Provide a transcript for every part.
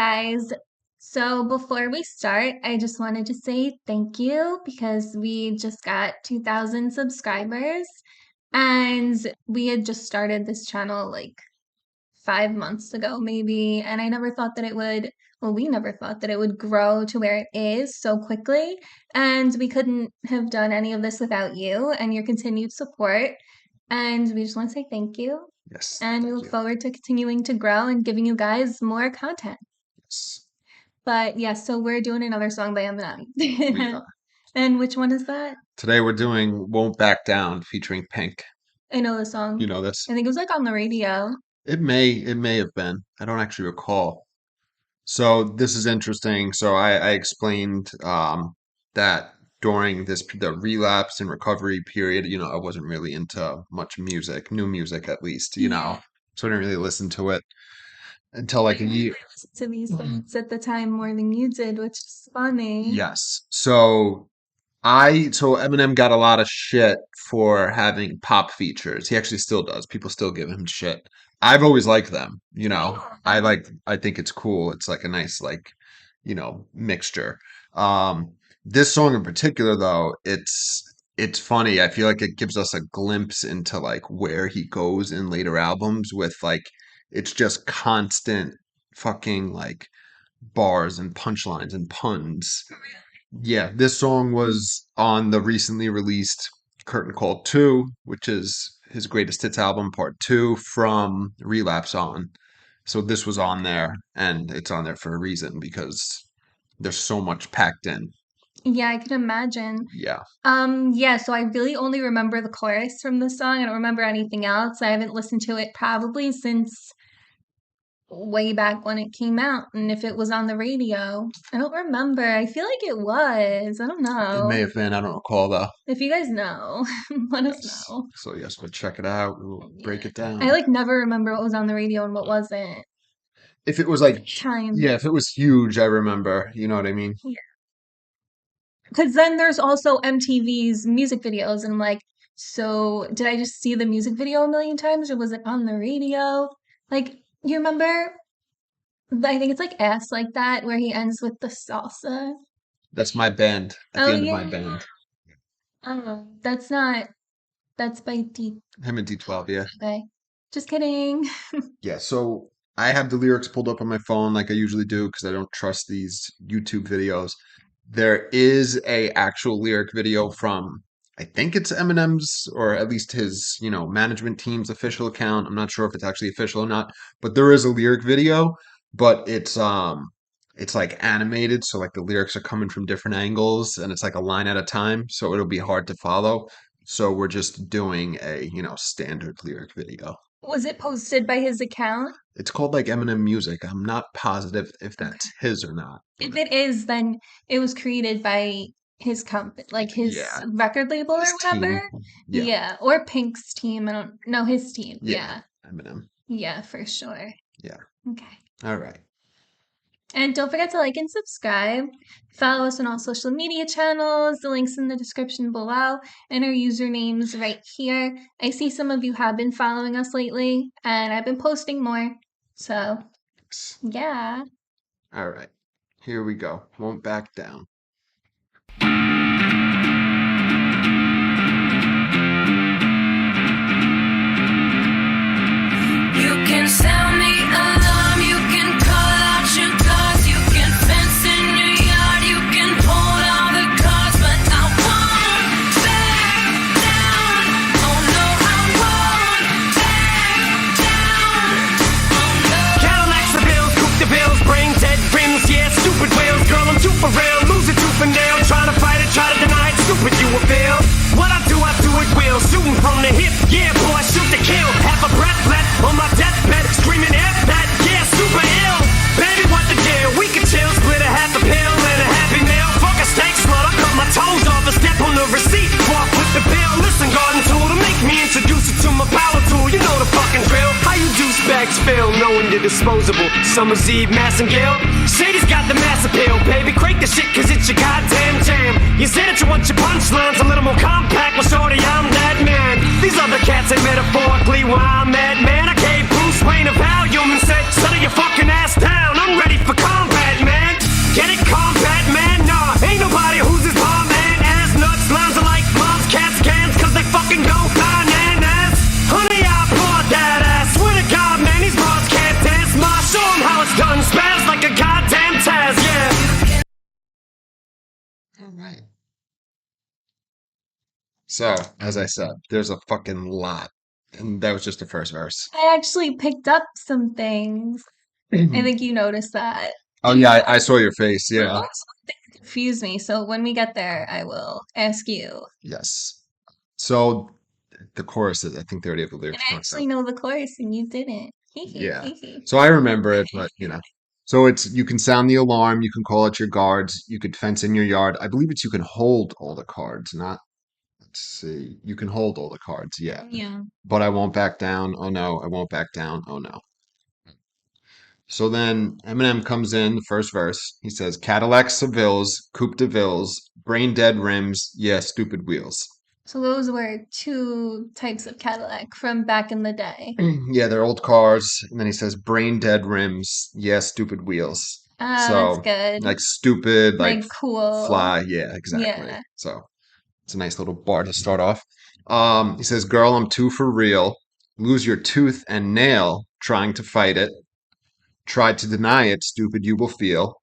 guys. So before we start, I just wanted to say thank you because we just got 2,000 subscribers and we had just started this channel like 5 months ago, maybe. And I never thought that it would, well, we never thought that it would grow to where it is so quickly. And we couldn't have done any of this without you and your continued support. And we just want to say thank you. Yes. And we look forward to continuing to grow and giving you guys more content. Yes. But yeah, so we're doing another song by Eminem. We are. And which one is that? Today we're doing Won't Back Down featuring Pink. I know the song. You know this? I think it was like on the radio. It may have been. I don't actually recall. So this is interesting. So I explained that during the relapse and recovery period, I wasn't really into much music, new music at least, So I didn't really listen to it until like a year. To these songs at the time more than you did, which is funny. Yes. So Eminem got a lot of shit for having pop features. He actually still does. People still give him shit. I've always liked them, I think it's cool. It's like a nice mixture. This song in particular though, it's funny. I feel like it gives us a glimpse into like where he goes in later albums with like it's just constant fucking like bars and punchlines and puns. Yeah, this song was on the recently released Curtain Call 2, which is his greatest hits album, part 2 from Relapse on. So this was on there, and it's on there for a reason because there's so much packed in. Yeah, I can imagine. Yeah. Yeah, so I really only remember the chorus from the song. I don't remember anything else. I haven't listened to it probably since way back when it came out, and if it was on the radio. I don't remember. I feel like it was. I don't know. It may have been. I don't recall though. If you guys know, let us know. So yes, we'll check it out. We'll break it down. I like never remember what was on the radio and what wasn't. If it was like Time. Yeah, if it was huge, I remember. You know what I mean? Yeah. Because then there's also MTV's music videos, and I'm like, so did I just see the music video a million times, or was it on the radio? Like, you remember? I think it's like Ass Like That, where he ends with the salsa. That's my band. At the end of my band. Oh, that's by D. Him and D12, yeah. Okay. Just kidding. Yeah, so I have the lyrics pulled up on my phone like I usually do because I don't trust these YouTube videos. There is a actual lyric video from I think it's Eminem's or at least his, management team's official account. I'm not sure if it's actually official or not, but there is a lyric video, but it's like animated, so like the lyrics are coming from different angles and it's like a line at a time, so it'll be hard to follow. So we're just doing a, standard lyric video. Was it posted by his account? It's called like Eminem Music. I'm not positive if that's his or not. If it is, then it was created by his company, like his record label or whatever. Yeah. Or Pink's team. I don't know, his team. Yeah. Eminem. Yeah, for sure. Yeah. Okay. All right. And don't forget to like and subscribe. Follow us on all social media channels. The link's in the description below and our usernames right here. I see some of you have been following us lately and I've been posting more. So, yeah. All right. Here we go. Won't back down. You can sound the alarm, you can call out your cars, you can fence in your yard, you can hold all the cards, but I won't back down. Oh no, I won't back down. Oh no. Cadillacs the bills, cook the bills, brain dead rims, yeah, stupid wheels. Girl, I'm too for real, lose it tooth and nail. Try to fight it, try to deny it, stupid you will feel. What I do it will. Shooting from the hip, yeah, boy, shoot to kill. Half a breath left on my deathbed, screaming F that, yeah, super ill. Baby, what the deal? We can chill, split a half a pill and a happy meal. Fuck a steak slaughter, cut my toes off and step on the receipt. Walk with the bill, listen, garden tool to make me introduce you to my power tool. You know the fucking drill. How you douchebags feel knowing you're disposable? Summer's Eve, Mass and Gill. Shady's got the mass appeal, baby. Crank the shit, cause it's your goddamn jam. You say that you want your punchlines a little more compact, well, shorty, I'm that man. These other cats ain't metaphorically why I'm that man. I gave Bruce Wayne a volume and said, settle your fucking ass down. I'm ready for combat. right. So, as I said, there's a fucking lot. And that was just the first verse. I actually picked up some things. I think you noticed that. Oh, yeah, I saw your face. Yeah. Some things confuse me, so when we get there, I will ask you. Yes. So, the choruses, I think they already have the And lyrics I marked actually out. know the chorus, and you didn't. Yeah. So I remember it, but So it's you can sound the alarm, you can call out your guards, you could fence in your yard. I believe it's you can hold all the cards, not let's see. You can hold all the cards, yeah. Yeah. But I won't back down. Oh no, I won't back down. Oh no. So then Eminem comes in, the first verse. He says, Cadillac Sevilles, Coupe de Villes, brain dead rims, yeah, stupid wheels. So those were two types of Cadillac from back in the day. Yeah, they're old cars. And then he says, brain dead rims, yeah, stupid wheels. Ah, that's So, good. like stupid, like Like cool. fly. Yeah, exactly. Yeah. So, it's a nice little bar to start off. He says, girl, I'm too for real. Lose your tooth and nail trying to fight it. Try to deny it, stupid you will feel.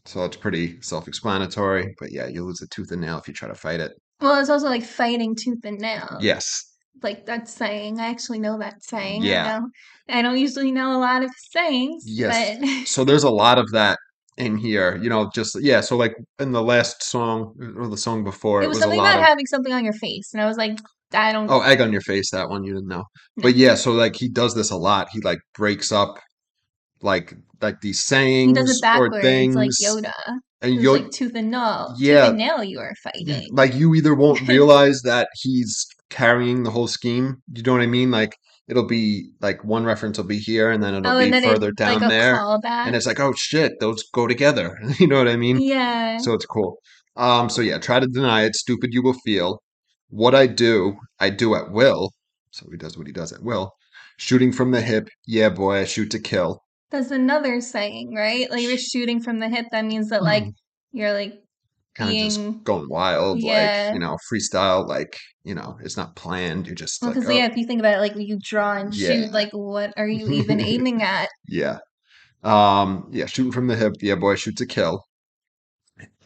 So it's pretty self-explanatory. But yeah, you lose a tooth and nail if you try to fight it. Well, it's also like fighting tooth and nail. Yes. Like that saying. I actually know that saying. I Yeah. know. I don't usually know a lot of sayings, Yes. but So there's a lot of that in here, just yeah, so like in the last song or the song before, it it was was a something lot about of having something on your face, and I was like, I don't oh, egg on your face, that one you didn't know. know. But yeah, so like he does this a lot. He like breaks up like these He does sayings it or backwards, like things Yoda. and It was you like tooth and nail, tooth yeah, and nail. You are fighting, like you either won't realize that he's carrying the whole scheme. You know what I mean? Like it'll be like one reference will be here and then it'll oh, and be then it further like down a there. And callback. it's like, oh shit, those go together. You know what I mean? Yeah, So it's cool. So yeah, try to deny it. Stupid you will feel. What I do at will. So he does what he does at will. Shooting from the hip. Yeah, boy, I shoot to kill. that's another saying, right? Like you're shooting from the hip. That means that like you're like Kind of just being, going wild, like, yeah. freestyle, like, it's not planned. You're just Well, like, because oh, yeah, if you think about it, like when you draw and shoot, yeah. like what are you even aiming at? Yeah. Yeah, shooting from the hip. Yeah, boy, shoot to kill.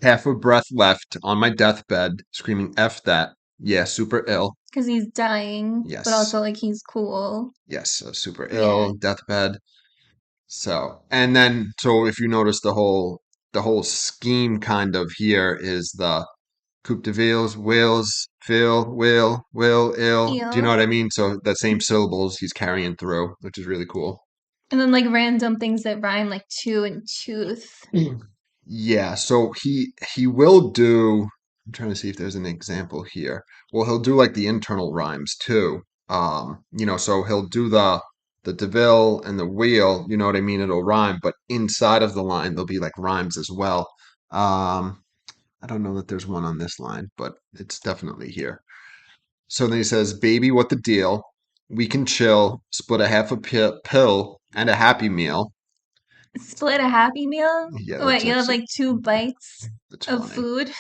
Half a breath left on my deathbed, screaming F that. Yeah, super ill. Because he's dying, but Yes. also like he's cool. Yes, super Yeah. ill, deathbed. So, and then, so if you notice the whole scheme kind of here is the Coupe de Villes, wills, fill, will, ill. Do you know Ew. what I mean? So that same syllables he's carrying through, which is really cool. And then like random things that rhyme like chew and tooth. Yeah, so he will do. I'm trying to see if there's an example here. Well, he'll do like the internal rhymes too. So he'll do the DeVille and the wheel. You know what I mean? It'll rhyme, but inside of the line there'll be like rhymes as well. Um, I don't know that there's one on this line, but it's definitely here. So then he says, "Baby, what the deal? We can chill, split a half a pill and a Happy Meal." Split a Happy Meal? Yeah, What, that's you have actually like two bites that's of funny. food?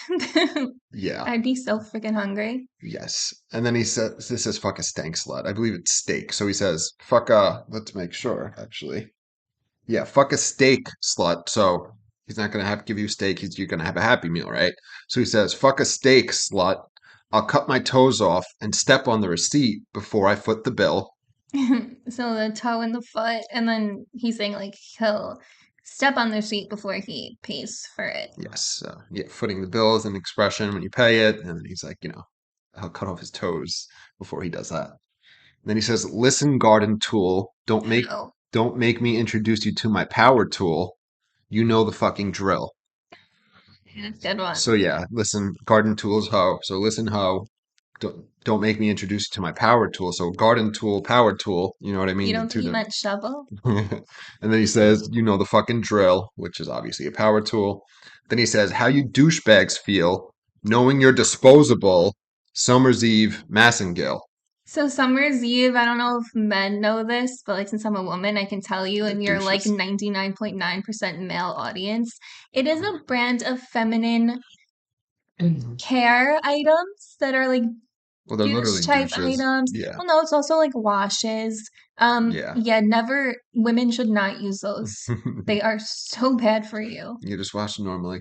Yeah. I'd be so freaking hungry. Yes. And then he says, this is fuck a stank slut. I believe it's steak. So he says, fuck a, let's make sure, actually. Yeah, fuck a steak slut. So he's not going to have to give you steak. You're going to have a Happy Meal, right? So he says, fuck a steak slut. I'll cut my toes off and step on the receipt before I foot the bill. So the toe and the foot, and then he's saying like he'll step on the seat before he pays for it. Yes. Yeah, footing the bill is an expression when you pay it. And then he's like, I'll cut off his toes before he does that. Then he says, "Listen, garden tool, Oh, don't make me introduce you to my power tool. You know the fucking drill." good one. So yeah, listen, garden tools, hoe. So listen, hoe. Don't make me introduce you to my power tool. So garden tool, power tool. You know what I You mean? The don't think two he that. meant shovel? And then he says, "You know the fucking drill," which is obviously a power tool. Then he says, "How you douchebags feel, knowing you're disposable. Summer's Eve, Massengill." So Summer's Eve, I don't know if men know this, but like since I'm a woman, I can tell you, The and you're like douches. 99.9% male audience, it is a brand of feminine Mhm. care items that are like Well, they're douche literally type douches. items. Yeah. Well, no, it's also like washes. Yeah. Yeah, never, women should not use those. They are so bad for you. You just wash them normally.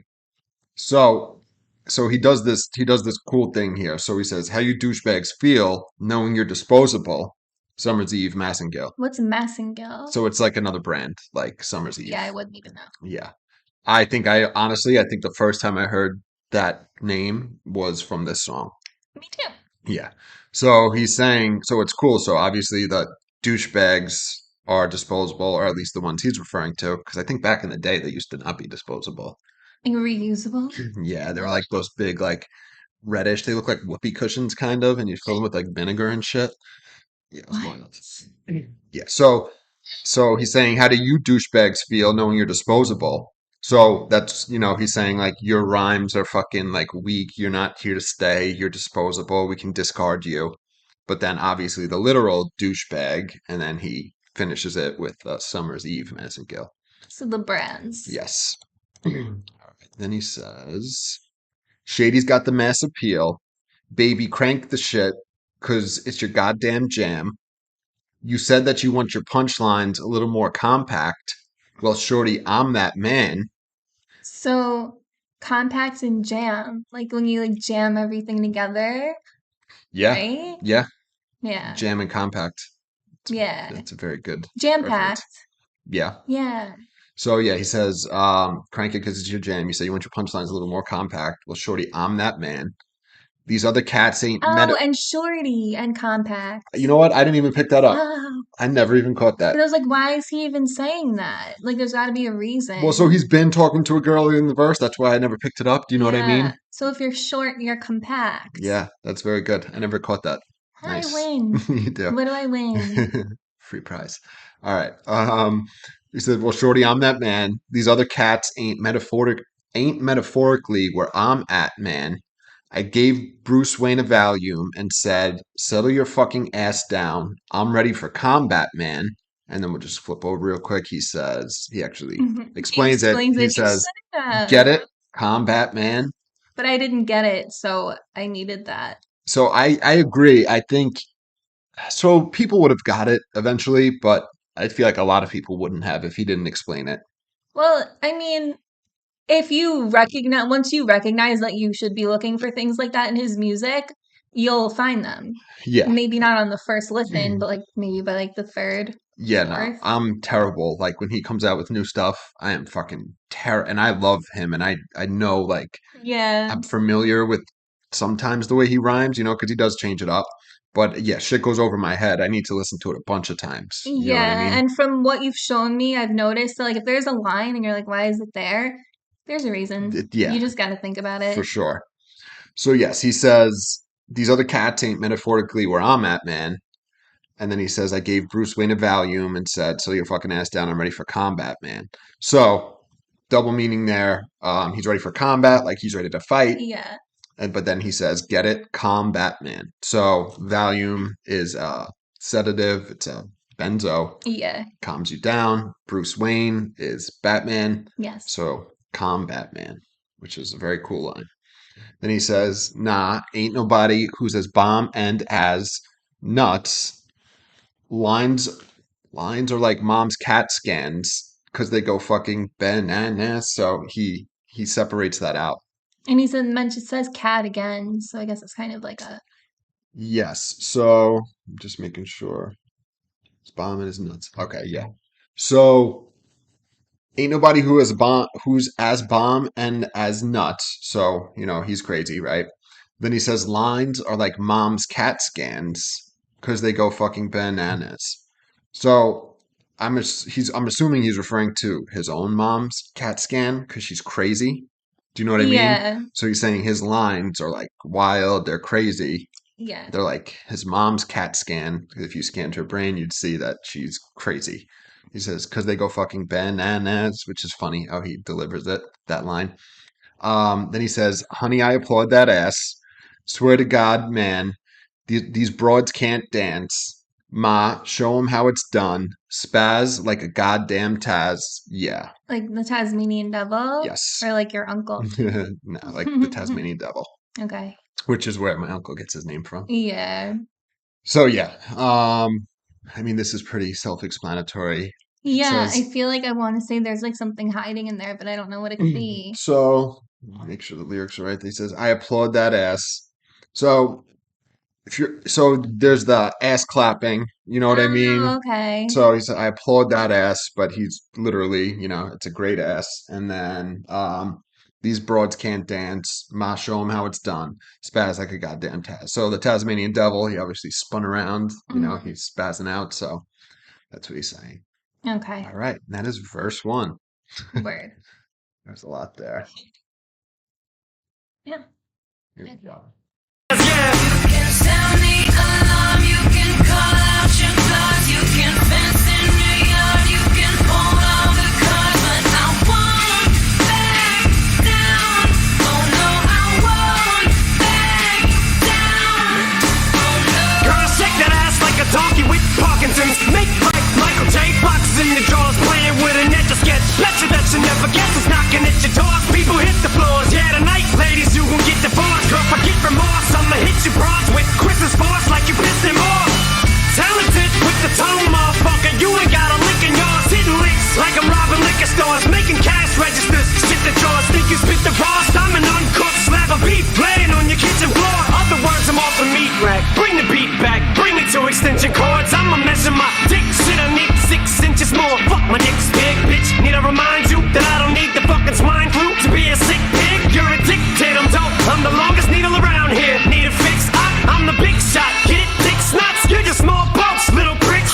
So so he does this cool thing here. So he says, "How you douchebags feel knowing you're disposable." Summer's Eve, Massengill. What's Massengill? So it's like another brand, like Summer's Eve. Yeah, I wouldn't even know. Yeah. I think the first time I heard that name was from this song. Me too. Yeah. So he's saying, so it's cool. So obviously the douchebags are disposable, or at least the ones he's referring to, because I think back in the day they used to not be disposable. Like reusable. Yeah, they were like those big, like reddish. They look like whoopee cushions, kind of, and you fill them with like vinegar and shit. Yeah, it was What? wild. Yeah. So he's saying, how do you douchebags feel knowing you're disposable? So that's, he's saying like your rhymes are fucking like weak. You're not here to stay. You're disposable. We can discard you. But then obviously the literal douchebag, and then he finishes it with Summer's Eve, Massengill. So the brands. Yes. All right. Then he says, Shady's got the mass appeal. Baby, crank the shit, 'cause it's your goddamn jam. You said that you want your punchlines a little more compact. Well, shorty, I'm that man. So compact and jam, like when you like jam everything together, Yeah, right? yeah, Yeah. jam and compact. Yeah. That's a very good Jam reference. packed. Yeah. Yeah. So yeah, he says, crank it because it's your jam. You say you want your punchlines a little more compact. Well, shorty, I'm that man. These other cats ain't Oh, meta. and shorty and compact. You know what? I didn't even pick that up. Oh. I never even caught that. But I was like, why is he even saying that? Like, there's got to be a Well, so reason. he's been talking to a girl in the verse. That's why I never picked it up. Do you know what I mean? Yeah. So if you're short, you're compact. Yeah, that's very good. I never caught that. I Nice. win. You do. What do I win? Free prize. All right. He said, "Well, shorty, I'm that man. These other cats ain't metaphorically where I'm at, man. I gave Bruce Wayne a Valium and said, settle your fucking ass down. I'm ready for combat, man." And then we'll just flip over real quick. He actually He explains it. explains He it. You says, said that. get it? Combat, man. But I didn't get it, so I needed that. So I agree. I think so. People would have got it eventually, but I feel like a lot of people wouldn't have if he didn't explain it. Well, I mean, if you recognize, once you recognize that you should be looking for things like that in his music, you'll find them. Yeah. Maybe not on the first listen, but like maybe by like the third, Yeah, no, fourth. I'm terrible. Like when he comes out with new stuff, I am fucking terrible. And I love him, and I know like Yeah. I'm familiar with sometimes the way he rhymes, because he does change it up. But yeah, shit goes over my head. I need to listen to it a bunch of times. You know what I Yeah. mean? And from what you've shown me, I've noticed that like if there's a line and you're like, why is it there? There's a reason. Yeah, You just got to think about for it. sure. So yes, he says these other cats ain't metaphorically where I'm at, man. And then he says, I gave Bruce Wayne a Valium and said, "Settle your fucking ass down. I'm ready for combat, man." So, double meaning there. He's ready for combat, like he's ready to fight. Yeah. But then he says, "Get it? Combat, man." So, Valium is a sedative, it's a benzo, Yeah. calms you down. Bruce Wayne is Batman. Yes. So, combat, man, which is a very cool line. Then he says, "Nah, ain't nobody who's as bomb and as nuts. Lines lines are like mom's cat scans because they go fucking bananas." So he separates that out. And he said mention says cat again, so I guess it's kind of like a Yes. So I'm just making sure. His bomb and his nuts. Okay, yeah. So ain't nobody who's as bomb and as nuts. So, he's crazy, right? Then he says lines are like mom's cat scans because they go fucking bananas. So I'm assuming he's referring to his own mom's cat scan because she's crazy. Do you know what I mean? yeah. So he's saying his lines are like wild, they're crazy. Yeah. They're like his mom's cat scan. If you scanned her brain, you'd see that she's crazy. He says, because they go fucking bananas, which is funny how he delivers that line. Then he says, "Honey, I applaud that ass. Swear to God, man, these broads can't dance. Ma, show 'em how it's done. Spaz like a goddamn Taz." Yeah, Like the Tasmanian devil? yes. Or like your uncle? No, like the Tasmanian devil, Okay. which is where my uncle gets his name from. Yeah. So yeah, I mean, this is pretty self-explanatory. It Yeah, I says, feel like I want to say there's like something hiding in there, but I don't know what it could be. so Make sure the lyrics are right. He says, "I applaud that ass." So there's the ass clapping. You know what I mean? Oh, okay. So he said, "I applaud that ass," but he's literally, it's a great ass. And then these broads can't dance. Ma, show them how it's done. Spaz like a goddamn Taz. So the Tasmanian devil, he obviously spun around. Mhm. He's spazzing out. So that's what he's saying. Okay. All right, and that is verse one. Word. There's a lot there. Yeah. Here we go. You can sound the alarm, you can call out your flaws, you can fence in your yard, you can hold all the cards, but I won't back down. Oh no, I won't back down. Oh no. Girl, shake that ass like a donkey with Parkinson's. Make like Michael J. Fox in the drawers, playing with a net to sketch. Bet you that you never guess who's knocking at your door. People hit the floors. Yeah, tonight, ladies, you gon' get divorced. Girl, forget remorse. I'ma hit you broads with Chris's force like you pissed him off. Talented with the tone, motherfucker. You ain't got a lick in yours. Hitting licks like I'm robbing liquor stores. Making cash registers. Shit the drawers. Think you spit the frost. I'm an uncooked slab of beef laying on your kitchen floor. Other words, I'm off the meat rack. Bring the beat back. Bring me to extension cords. I'ma measure my dick. Shit, I need 6 inches more. Fuck, my dick's big, bitch. Need to remind you that I don't need the fucking swine flu to be a sick pig. You're addicted. I'm dope. I'm the longest needle around here. Need a fix. I'm the big shot. Get it? Dick snots. You're just small boats, little pricks.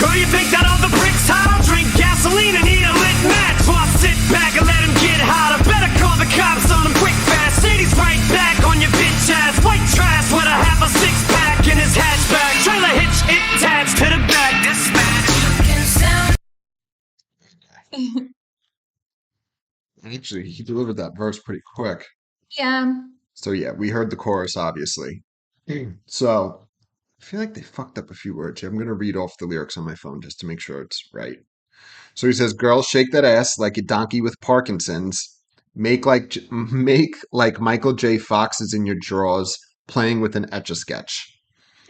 Girl, you think that all the bricks hot? I'll drink gasoline and eat a lit match. So I sit back and let him get hotter. Better call the cops on him quick fast. Shady's right back on your bitch ass. White trash with a half a six pack in his hatchback. Trailer hitch attached to the back. Dispatch. You can sound Actually, he delivered that verse pretty quick. Yeah. So yeah, we heard the chorus, obviously. So I feel like they fucked up a few words here. I'm gonna read off the lyrics on my phone just to make sure it's right. So he says, "Girls, shake that ass like a donkey with Parkinson's. Make like Michael J. Fox is in your drawers, playing with an etch a sketch."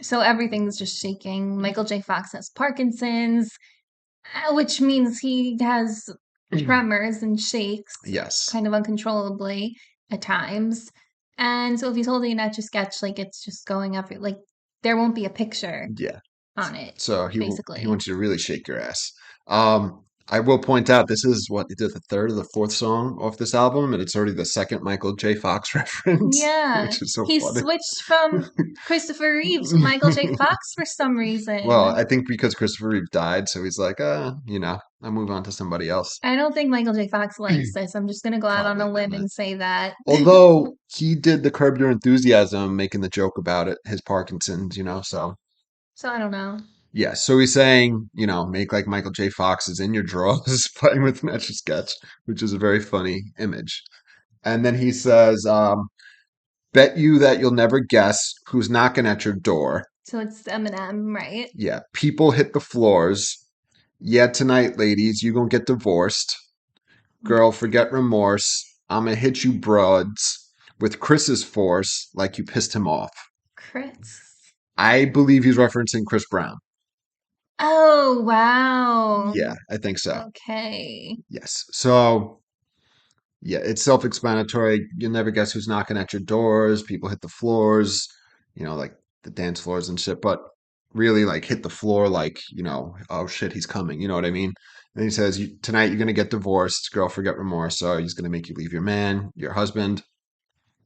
So everything's just shaking. Michael J. Fox has Parkinson's, which means he has tremors and shakes Yes. kind of uncontrollably at times. And so if he's holding an etch a sketch, like it's just going up, like there won't be a picture Yeah. on it, So he basically. wants you to really shake your ass. I will point out this is what they did the third or the fourth song off this album, and it's already the second Michael J. Fox reference, Yeah. which is so He funny. switched from Christopher Reeve to Michael J. Fox for some reason. Well, I think because Christopher Reeve died, so he's like, I'll move on to somebody else. I don't think Michael J. Fox likes this. I'm just going to go out on a Probably limb not. and say that. Although he did the Curb Your Enthusiasm, making the joke about it, his Parkinson's, so. So I don't know. Yeah, so he's saying, make like Michael J. Fox is in your drawers playing with an etch a sketch, which is a very funny image. And then he says, bet you that you'll never guess who's knocking at your door. So it's Eminem, right? Yeah, people hit the floors. Yeah, tonight, ladies, you gonna get divorced. Girl, forget remorse. I'ma hit you broads with Chris's force like you pissed him off. Chris. I believe he's referencing Chris Brown. Oh, wow. Yeah, I think so. Okay. Yes. So, yeah, it's self-explanatory. You'll never guess who's knocking at your doors. People hit the floors, like the dance floors and shit, but really like hit the floor like, oh shit, he's coming. You know what I mean? And he says, tonight you're going to get divorced. Girl, forget remorse. So he's going to make you leave your man, your husband.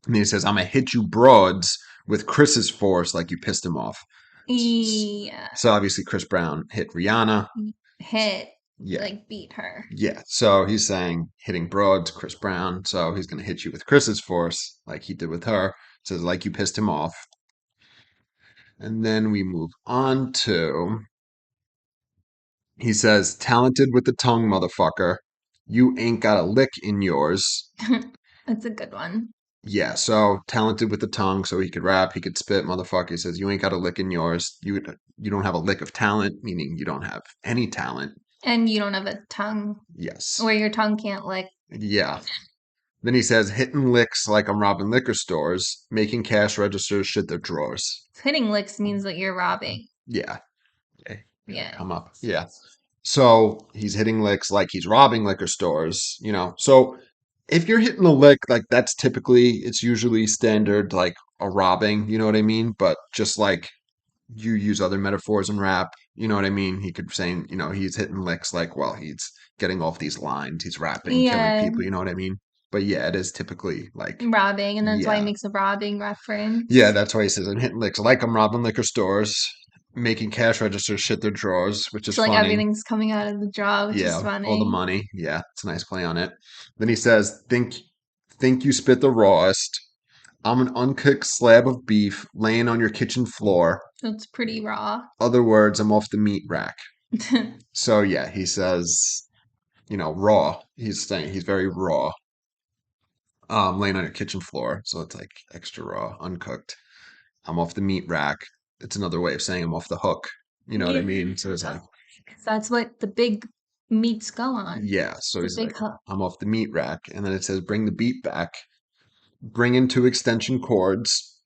And he says, I'm going to hit you broads with Chris's force like you pissed him off. Yeah. So obviously Chris Brown hit Rihanna. Hit. Yeah. Like beat her. Yeah. So he's saying hitting broads, Chris Brown. So he's going to hit you with Chris's force like he did with her. Says like you pissed him off. And then we move on to, he says, talented with the tongue, motherfucker. You ain't got a lick in yours. That's a good one. Yeah, so talented with the tongue, so he could rap, he could spit, motherfucker. He says, you ain't got a lick in yours. You don't have a lick of talent, meaning you don't have any talent. And you don't have a tongue. Yes. Where your tongue can't lick. Yeah. Then he says, hitting licks like I'm robbing liquor stores, making cash registers shit their drawers. Hitting licks means that you're robbing. Yeah. Okay. Yeah. Come up. Yeah. So he's hitting licks like he's robbing liquor stores, So if you're hitting a lick, like that's typically, it's usually standard, like a robbing, you know what I mean? But just like you use other metaphors in rap, you know what I mean? He could say, he's hitting licks like while he's getting off these lines, he's rapping, killing Yeah, people, you know what I mean? But yeah, it is typically like, robbing, and that's why he yeah. makes a robbing Yeah, reference. that's why he says I'm hitting licks. Like I'm robbing liquor stores, making cash registers shit their drawers, which is So like funny. everything's coming out of the draw, which is Yeah, all the funny. money. Yeah, it's a nice play on it. Then he says, think you spit the rawest. I'm an uncooked slab of beef laying on your kitchen floor. So it's pretty raw. Other words, I'm off the meat rack. So yeah, he says, raw. He's saying he's very raw. Laying on your kitchen floor. So it's like extra raw, uncooked. I'm off the meat rack. It's another way of saying I'm off the hook. You know what I Yeah. mean? So it's like, 'Cause that's what the big meats go on. yeah. So The he's big like, hook. I'm off the meat rack. And then it says, bring the beat back. Bring in two extension cords.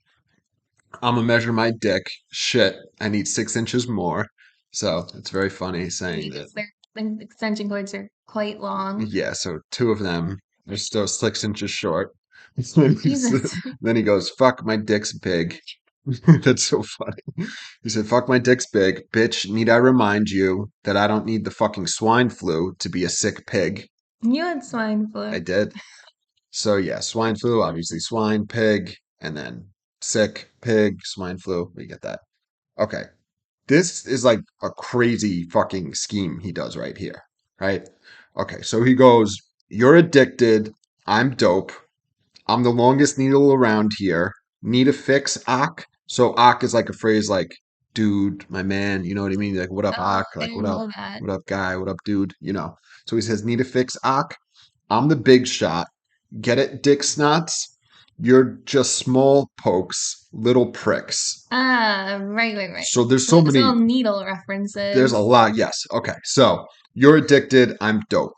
I'm gonna measure my dick. Shit, I need 6 inches more. So it's very funny saying that. Because the extension cords are quite long. Yeah, so two of them are still 6 inches short. Then Jesus. then he goes, "Fuck, my dick's big." That's so funny. He said, "Fuck, my dick's big, bitch. Need I remind you that I don't need the fucking swine flu to be a sick pig?" You had swine I flu. did. So yeah, swine flu, obviously swine, pig, and then sick, pig, swine flu. We get that. Okay. This is like a crazy fucking scheme he does right here, right? Okay, so he goes, "You're addicted. I'm dope. I'm the longest needle around here. Need a fix, Ak?" So Ak is like a phrase like, dude, my man, you know what I mean? Like, what up, Oh, Ak? I Like, didn't know that. what up, guy? What up, dude? So he says, need a fix, Ak? I'm the big shot. Get it, dick snots? You're just small pokes, little pricks. Ah, right. So there's So so it's all many, needle there's a references. lot. Yes. Okay. So you're addicted. I'm dope.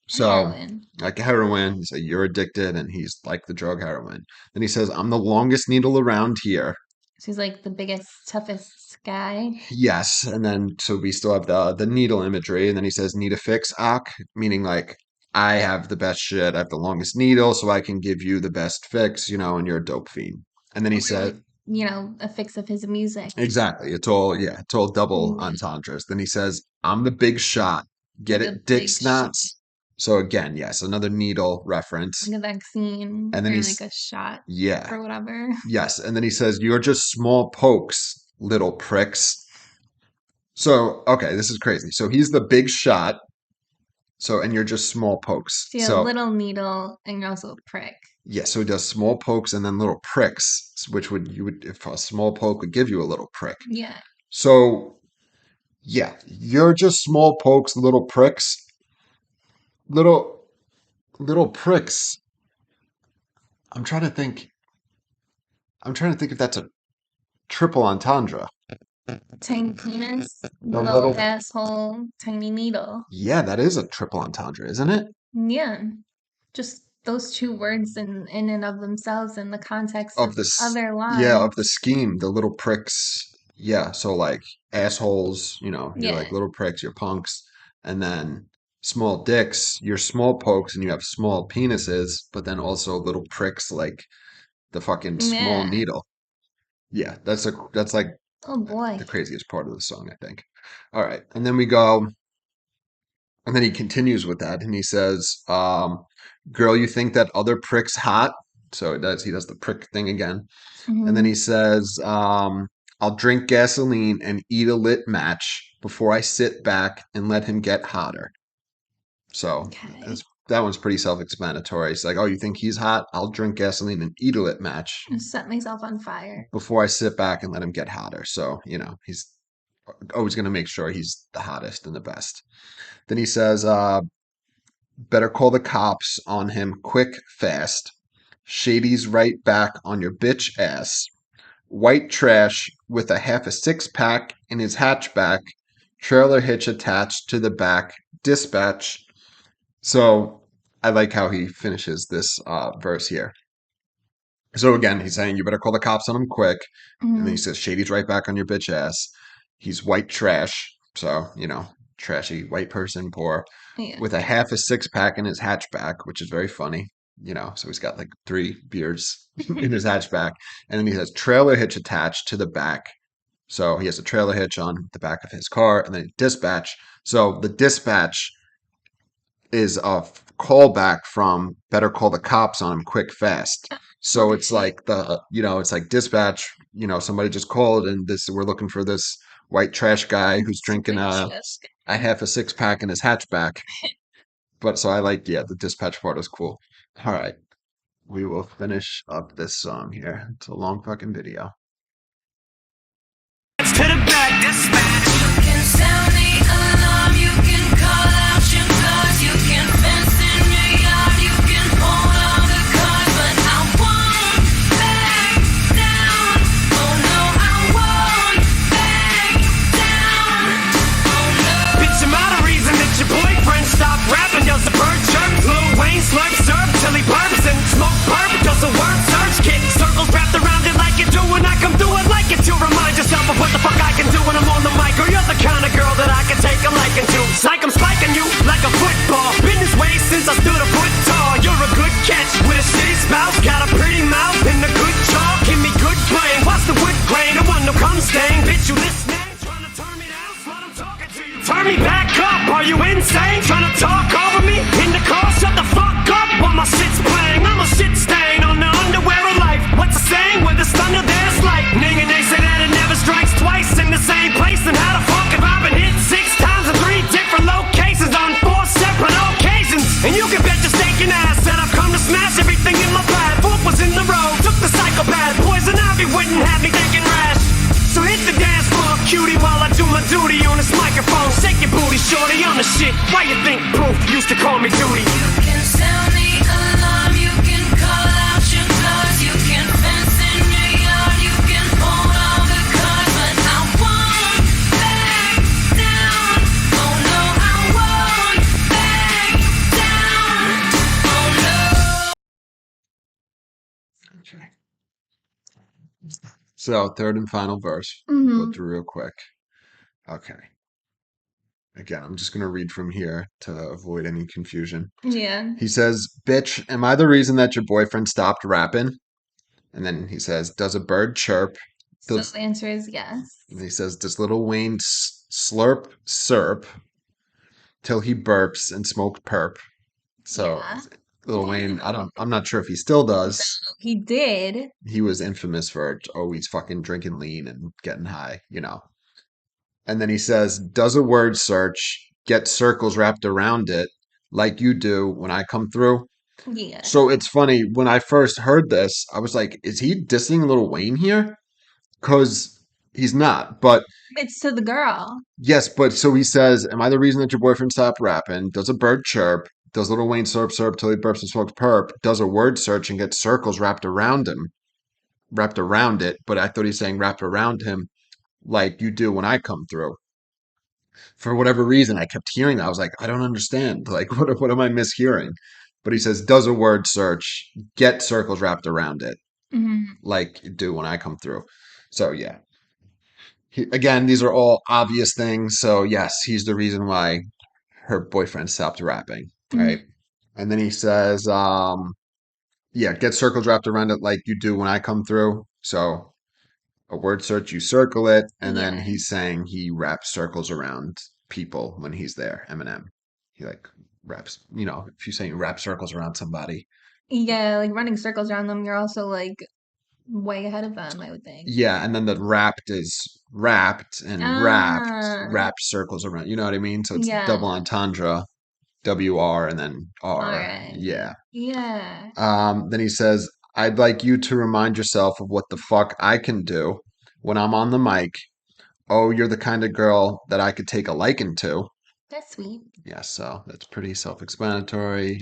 So Heroin. like heroin, you say you're addicted, and he's like the drug heroin. Then he says, I'm the longest needle around here. She's like the biggest, toughest guy. Yes. And then so we still have the needle imagery, and then he says, need a fix, Ak, meaning like I have the best shit, I have the longest needle, so I can give you the best fix, and you're a dope fiend. And then he said, A fix of his music. exactly. It's all double Mm, entendres. Then he says, I'm the big shot. Get like a it, dick big shot, snots? So again, yes, another needle reference. like a vaccine And then or like he's, a shot yeah, or whatever. yes. And then he says, you're just small pokes, little pricks. So, okay, this is crazy. So he's the big shot. So, and you're just small pokes. So you have a So, little needle and you're also a prick. yeah, so he does small pokes and then little pricks, which if a small poke would give you a little prick. Yeah. So, yeah, you're just small pokes, little pricks, little pricks. I'm trying to think. I'm trying to think if that's a triple entendre. Tiny penis, The little little, asshole, tiny needle. yeah, that is a triple entendre, isn't it? Yeah. Just those two words in and of themselves in the context Of of this, other yeah, of lines. the scheme, the little pricks. Yeah, so like assholes, you're Yeah. like little pricks, you're punks, and then small dicks, you're small pokes, and you have small penises, but then also little pricks like the fucking small Yeah. needle. Yeah, that's like Oh boy. the craziest part of the song, I think. All right, and then we go, and then he continues with that, and he says, "Girl, you think that other prick's hot?" So he does the prick thing again. And then he Hmm. says, I'll drink gasoline and eat a lit match before I sit back and let him get hotter. So Okay. that one's pretty self-explanatory. It's like, oh, you think he's hot? I'll drink gasoline and eat a lit match Just set myself on fire. before I sit back and let him get hotter. So, he's always going to make sure he's the hottest and the best. Then he says, better call the cops on him quick, fast. Shady's right back on your bitch ass. White trash with a half a six pack in his hatchback, trailer hitch attached to the back, dispatch. So I like how he finishes this verse here. So again, he's saying, you better call the cops on him quick. And then he Hmm. says, Shady's right back on your bitch ass. He's white trash. So, trashy white person, poor, Yeah. with a half a six pack in his hatchback, which is very funny. So he's got like 3 beers in his hatchback. And then he has trailer hitch attached to the back. So he has a trailer hitch on the back of his car and then dispatch. So the dispatch is a callback from Better Call the Cops on him quick fast. So it's like it's like dispatch, somebody just called and we're looking for this white trash guy who's drinking a half a 6-pack in his hatchback. But so I like, the dispatch part is cool. All right. We will finish up this song here. It's a long fucking video. To the back, dispatch. You can sound the alarm, you can call out your cars, you can fence in your yard, you can hold all the cars, but I won't back down. Oh no, I won't back down. Oh no. Bitch, am I the reason that your boyfriend stopped rapping? Does the bird chirp? Lil Wayne slurp serve till he burps and smoke burp. Does the word search kit circles wrapped around it like you do when I come through it like it to remind yourself of what the fuck I can do when I'm on the mic. Or you're the kind of girl that I can take a liking to. Psych, I'm spiking you like a football. Been this way since I stood a foot tall. You're a good catch with a shitty spouse. Got a pretty mouth and a good jaw. Give me good brain. Watch the wood grain. The one who comes staying. Bitch, you listening? Trying to turn me down. Smart, I'm talking to you. Turn me back up. Are you insane? Trying to talk over me? In the car, shut the fuck up while my shit's playing. I'm a shit stain on the underwear of life. What's the saying? With the thunder, there's lightning. And they say that it never strikes twice in the same place. And how the fuck have I been hit 6 times in 3 different locations on 4 separate occasions? And you can bet your steak ass that I've come to smash everything in my path. Foot was in the road, took the psychopath. Poison ivy wouldn't have me thinking rash. So hit the dance floor, cutie, while I do my duty on this microphone. Shake your booty, shorty, I'm the shit. Why you think Proof used to call me Duty? You can sound the alarm, you can call out your cars, you can fence in your yard, you can hold all the cars, but I won't back down. Oh no, I won't back down. Oh no. Okay. So third and final verse. Mhm. Go through real quick. Okay. Again, I'm just going to read from here to avoid any confusion. Yeah. He says, "Bitch, am I the reason that your boyfriend stopped rapping?" And then he says, "Does a bird chirp?" So Does, the answer is yes. and he says, "Does Little Wayne slurp serp till he burps and smoke perp?" So Yeah. Little Wayne, I'm not sure if he still does. He did. He was infamous for always fucking drinking lean and getting high. And then he says, "Does a word search get circles wrapped around it like you do when I come through?" Yeah. So it's funny, when I first heard this, I was like, is he dissing Lil Wayne here? Because he's not. But It's to the girl. yes, but so he says, "Am I the reason that your boyfriend stopped rapping? Does a bird chirp? Does Lil Wayne slurp till he burps and smokes perp? Does a word search and get circles wrapped around it?" But I thought he's saying wrapped around him like you do when I come through. For whatever reason, I kept hearing that. I was like, I don't understand. Like, what am I mishearing? But he says, "Does a word search get circles wrapped around it Mhm. like you do when I come through?" So yeah. Again, these are all obvious things. So yes, he's the reason why her boyfriend stopped rapping, right? Mhm. And then he says, yeah, get circles wrapped around it like you do when I come through. So a word search, you circle it, and then Yeah. he's saying he wraps circles around people when he's there. Eminem, he like wraps. If you're saying wrap circles around somebody, Yeah, like running circles around them, you're also like way ahead of them, I would think. yeah, and then the wrapped is wrapped and Ah, wrapped circles around. You know what I mean? So it's double yeah. entendre, WR and then All R. right. Yeah. Yeah. Then he says, "I'd like you to remind yourself of what the fuck I can do when I'm on the mic. Oh, you're the kind of girl that I could take a liking to." That's sweet. Yeah, so that's pretty self-explanatory.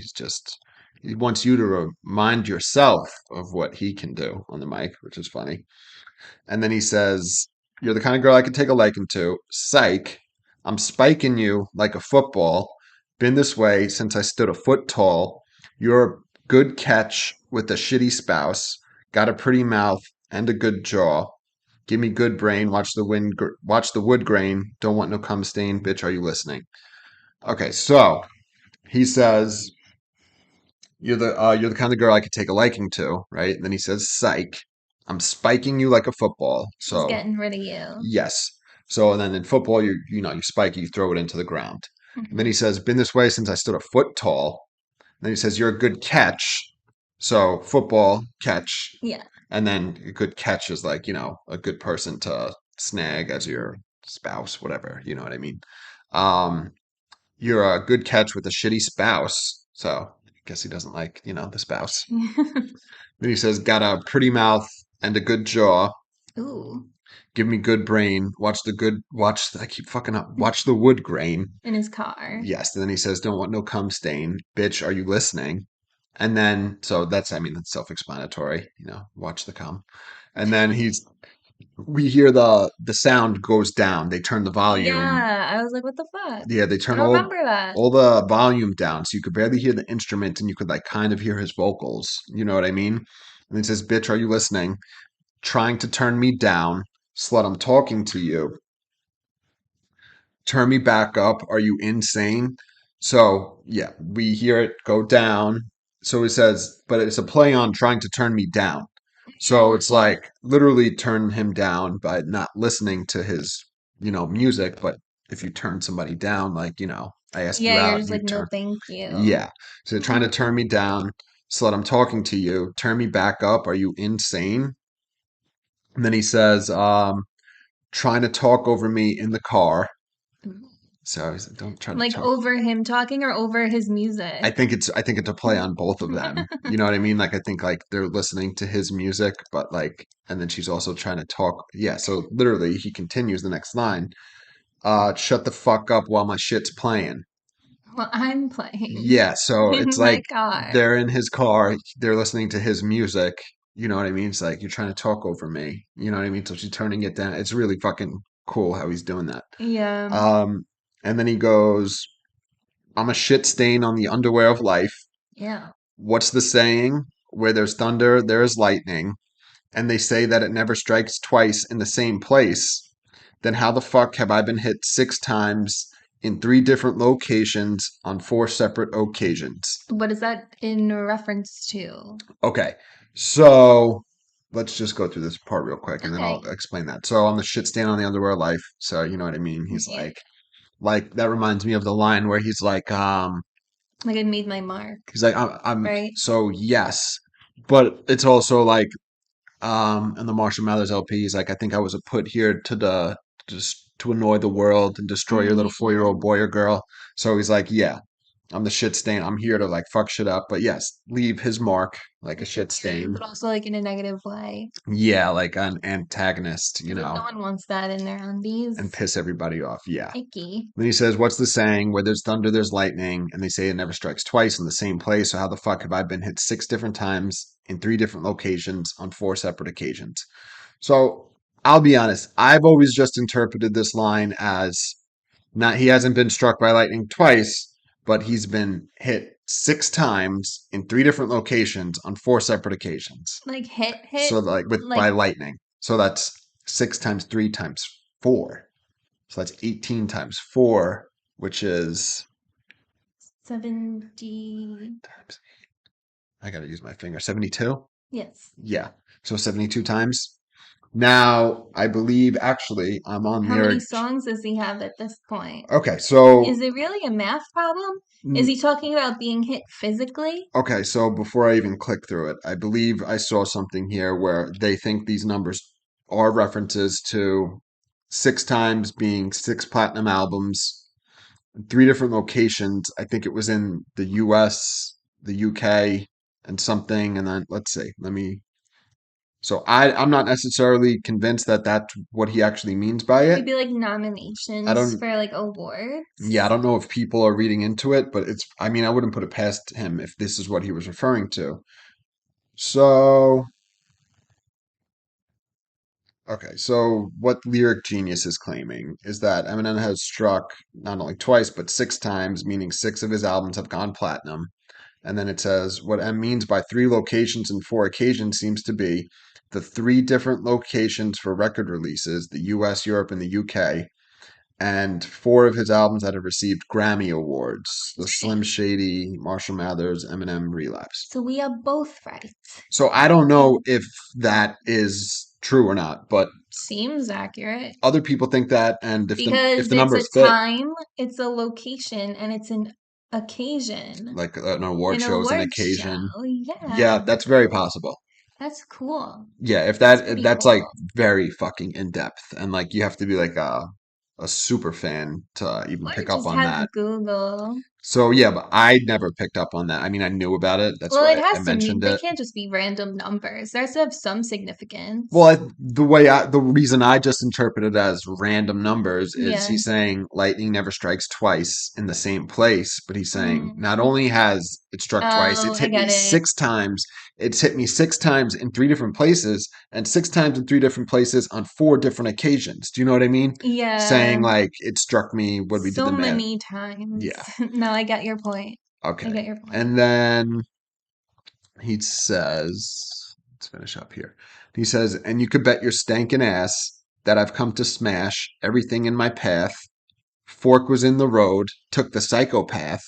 He wants you to remind yourself of what he can do on the mic, which is funny. And then he says, "You're the kind of girl I could take a liking to. Psych. I'm spiking you like a football. Been this way since I stood a foot tall. You're a good catch with a shitty spouse. Got a pretty mouth and a good jaw. Give me good brain. Watch the wood grain. Don't want no cum stain. Bitch, are you listening?" Okay, so he says, you're the kind of girl I could take a liking to, right? And then he says, "Psych, I'm spiking you like a football." He's So getting rid of you. yes. So and then in football, you spike it, you throw it into the ground. And then Mhm. he says, "Been this way since I stood a foot tall." And then he says, "You're a good catch." So football catch, Yeah. and then a good catch is like a good person to snag as your spouse, whatever. You know what I mean? Um, you're a good catch with a shitty spouse. So I guess he doesn't like the spouse. Then he says, "Got a pretty mouth and a good jaw. Ooh, Give me good brain. Watch. I keep fucking up. Watch the wood grain." in his car. Yes. And then he says, "Don't want no cum stain. Bitch, are you listening?" And then, so that's self-explanatory. Watch the cum. And then we hear the sound goes down. They turn the volume. Yeah, I was like, what the fuck? Yeah, they I turn don't all remember that. all the volume down, so you could barely hear the instrument, and you could like kind of hear his vocals. You know what I mean? And he says, "Bitch, are you listening? Trying to turn me down. Slut, I'm talking to you. Turn me back up. Are you insane?" So, yeah, we hear it go down. So he says, but it's a play on trying to turn me down. So it's like literally turn him down by not listening to his, music. But if you turn somebody down, like, I ask you Yeah, you're out just and you like, no, turn, thank you. yeah. So they're trying to turn me down. Slut, I'm talking to you. Turn me back up. Are you insane? And then he says, trying to talk over me in the car. So he said, "Don't try to Like talk." over him talking or over his music. I think it's a play on both of them. You know what I mean? Like I think like they're listening to his music, but like, and then she's also trying to talk. Yeah. So literally, he continues the next line. Shut the fuck up while my shit's playing. Well, I'm playing Yeah. So in it's my like car. they're in his car. They're listening to his music. You know what I mean? It's like you're trying to talk over me. You know what I mean? So she's turning it down. It's really fucking cool how he's doing that. Yeah. Um, and then he goes, "I'm a shit stain on the underwear of life. Yeah. What's the saying? Where there's thunder, there is lightning. And they say that it never strikes twice in the same place. Then how the fuck have I been hit 6 times in 3 different locations on 4 separate occasions?" What is that in reference to? Okay, so let's just go through this part real quick and then I'll Okay. explain that. So on the shit stain on the underwear of life. So you know what I mean? He's Yeah. like that reminds me of the line where Like I made my mark, he's like, I'm right? so yes, but it's also like, in the Marshall Mathers LP, he's like, "I think I was put here just to annoy the world and destroy your little Yeah. 4-year-old boy or girl." So he's like, "Yeah, I'm the shit stain. I'm here to like fuck shit up, but yes, leave his mark like a shit stain." But also like in a negative way. Yeah, like an antagonist, Like no one wants that in their and undies. piss everybody off. Yeah. Icky. Then he says, "What's the saying? Where there's thunder, there's lightning, and they say it never strikes twice in the same place. So how the fuck have I been hit 6 different times in 3 different locations on 4 separate occasions?" So I'll be honest, I've always just interpreted this line as not he hasn't been struck by lightning twice, but he's been hit 6 times in 3 different locations on 4 separate occasions. Like hit, So like with like by lightning. So that's 6 times 3 times 4. So that's 18 times 4, which is 70. times I gotta use my finger. 72? Yes. Yeah. So 72 times. Now, I believe actually I'm on How many lyric. songs does he have at this point? Okay, so Is it really a math problem? Is mm, he talking about being hit physically? okay, so before I even click through it, I believe I saw something here where they think these numbers are references to 6 times being 6 platinum albums, 3 different locations. I think it was in the US, the UK, and something. And then let's see, let me. So I'm not necessarily convinced that that's what he actually means by it. Maybe like I nominations don't. for like Yeah, I awards? don't know if people are reading into it, but I mean, I wouldn't put it past him if this is what he was referring to. So, okay, so what Lyric Genius is claiming is that Eminem has struck not only twice, but 6 times, meaning 6 of his albums have gone platinum. And then it says, what M means by 3 locations and 4 occasions seems to be the 3 different locations for record releases, the US, Europe, and the UK. and 4 of his albums that have received Grammy Awards: the Slim Shady, Marshall Mathers, Eminem, Relapse. So we are both right. So I don't know if that is true or not, but Seems accurate. other people think that, and if Because the it's a numbers fit, time, it's a location, and it's an occasion. like an award An show is an award occasion. show. Yeah, Yeah. that's very possible. That's cool. Yeah, if That's that pretty that's like cool. very fucking in depth, and like you have to be like a super fan to even Or pick up just on have that. Google. So yeah, but I never picked up on that. I mean, I knew about it. That's Well, it why I has to mean mentioned they it. can't just be random numbers. There has to have some significance. Well, the reason I just interpret it as random numbers is Yeah. he's saying lightning never strikes twice in the same place, but he's saying not Mm. only has it struck twice, Oh, it's I hit me get it. 6 times. It's hit me 6 times in 3 different places, and 6 times in 3 different places on 4 different occasions. Do you know what I mean? Saying Yeah. like it struck me when we did So the math. many times. Yeah. No, I get your point. I Okay. get your point. And then he says, let's finish up here. He says, and you could bet your stankin' ass that I've come to smash everything in my path. Fork was in the road, took the psychopath,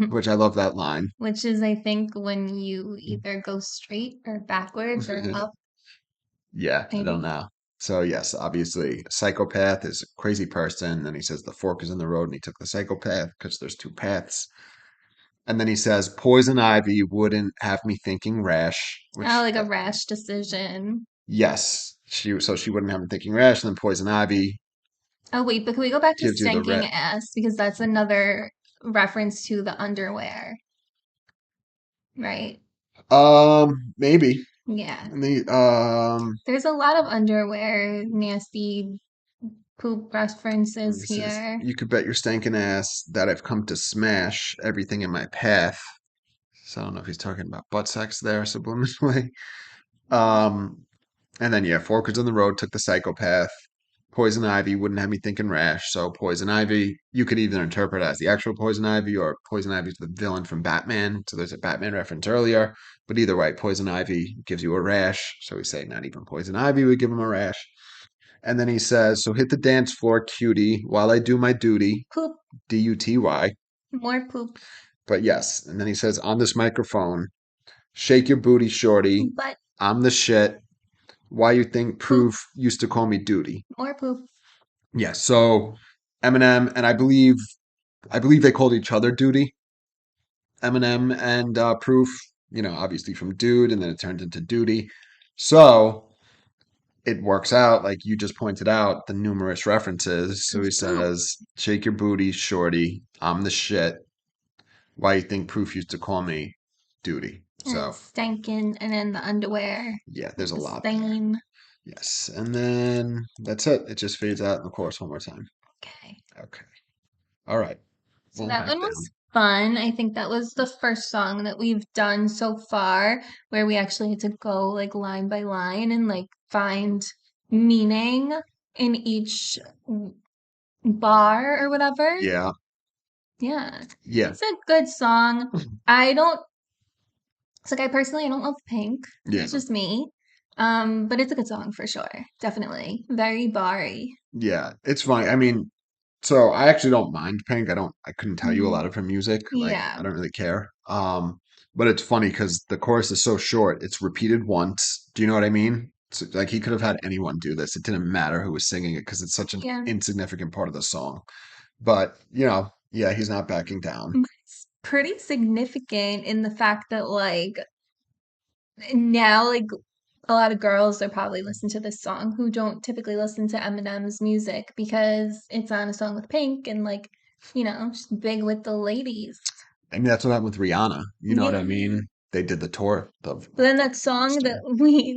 which I love that line. Which is, I think, when you either go straight or backwards or up, Yeah, I don't maybe. know. So, yes, obviously, a psychopath is a crazy person. Then he says the fork is in the road and he took the psychopath because there's 2 paths. And then he says, poison ivy wouldn't have me thinking rash, Oh, which like a rash decision. yes, she wouldn't have him thinking rash, and then poison ivy Oh, wait, but can we go back to gives you the stinking red. ass? Because that's another reference to the underwear, right? Maybe. Yeah. And the There's a lot of underwear, nasty poop references this is here. you could bet your stinking ass that I've come to smash everything in my path. So I don't know if he's talking about butt sex there subliminally. Um, and then yeah, Forkers on the road took the psychopath. Poison ivy wouldn't have me thinking rash. So poison ivy, you could either interpret as the actual poison ivy or poison ivy's the villain from Batman. So there's a Batman reference earlier. But either way, poison ivy gives you a rash. So we say not even poison ivy would give him a rash. And then he says, so hit the dance floor, cutie, while I do my duty, Poop. Duty. More poop. But yes. And then he says, on this microphone, shake your booty, shorty. But I'm the shit. Why you think poop. Proof used to call me Duty? More poop. Yeah. So Eminem and I believe they called each other Duty. Eminem and Proof. You know, obviously from Dude, and then it turned into Duty. So it works out, like you just pointed out, the numerous references. So he Poop. says, "Shake your booty, shorty. I'm the shit. Why you think Proof used to call me Duty?" And So stinking, and then the underwear yeah, with there's a the lot there. stain. Yes, and then that's it. It just fades out in the chorus one more time. Okay. Okay. All right. So Well, that back one down. was fun. I think that was the first song that we've done so far where we actually had to go like line by line and like find meaning in each bar or whatever. Yeah. Yeah. Yeah. It's a good song. I don't, it's like I personally I don't love Pink. Yeah. It's just me. But it's a good song for sure. Definitely. Very bar-y. Yeah. It's fine. I mean, so I actually don't mind Pink. I couldn't tell you a lot Mhm. of her music. Like, Yeah. I don't really care. But it's funny because the chorus is so short. It's repeated once. Do you know what I mean? So, like, he could have had anyone do this. It didn't matter who was singing it because it's such an Yeah. insignificant part of the song. But, yeah, he's not backing down. It's pretty significant in the fact that like now like a lot of girls they probably listen to this song who don't typically listen to Eminem's music because it's on a song with Pink and like just big with the ladies. I mean, that's what happened with Rihanna. You know what I Yeah. mean? They did the tour of But then that song that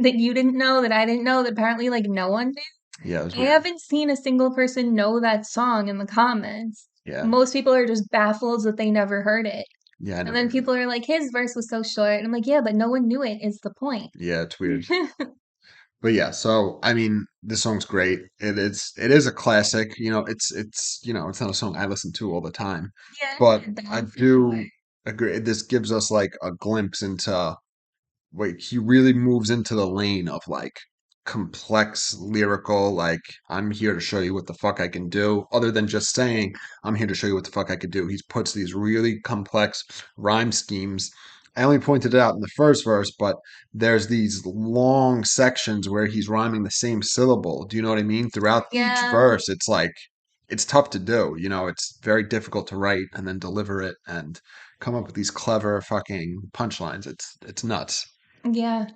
that you didn't know that I didn't know that apparently like no one knew. Yeah, it was I weird. haven't seen a single person know that song in the comments. Yeah. Most people are just baffled that they never heard it. Yeah, I And never then heard it. people are like, his verse was so short. And I'm like, yeah, but no one knew it is the point. Yeah, it's weird. But yeah, so I mean, this song's great. It is a classic. It's not a song I listen to all the time, but Yeah, I that for sure. do agree. This gives us like a glimpse into, wait, he really moves into the lane of like complex lyrical, like, I'm here to show you what the fuck I can do, other than just saying, I'm here to show you what the fuck I could do. He puts these really complex rhyme schemes. I only pointed it out in the first verse, but there's these long sections where he's rhyming the same syllable. Do you know what I mean? Throughout each Yeah. verse, it's like, it's tough to do. It's very difficult to write and then deliver it and come up with these clever fucking punchlines. It's nuts. Yeah.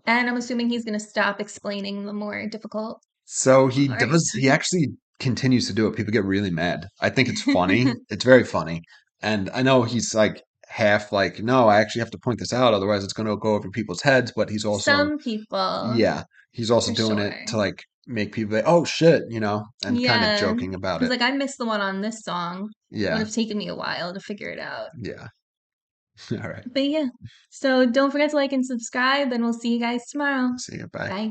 And I'm assuming he's going to stop explaining the more difficult So he parts. does, he actually continues to do it. People get really mad. I think it's funny. It's very funny. And I know he's like half like, no, I actually have to point this out, otherwise it's going to go over people's heads. But he's also, Some people, yeah, he's also for doing it sure. to like make people like, oh shit, and kind of Yeah. joking about He's it. like, I missed the one on this song. It would Yeah, have taken me a while to figure it out. yeah. All right. But yeah. So don't forget to like and subscribe, and we'll see you guys tomorrow. See you. Bye. Bye.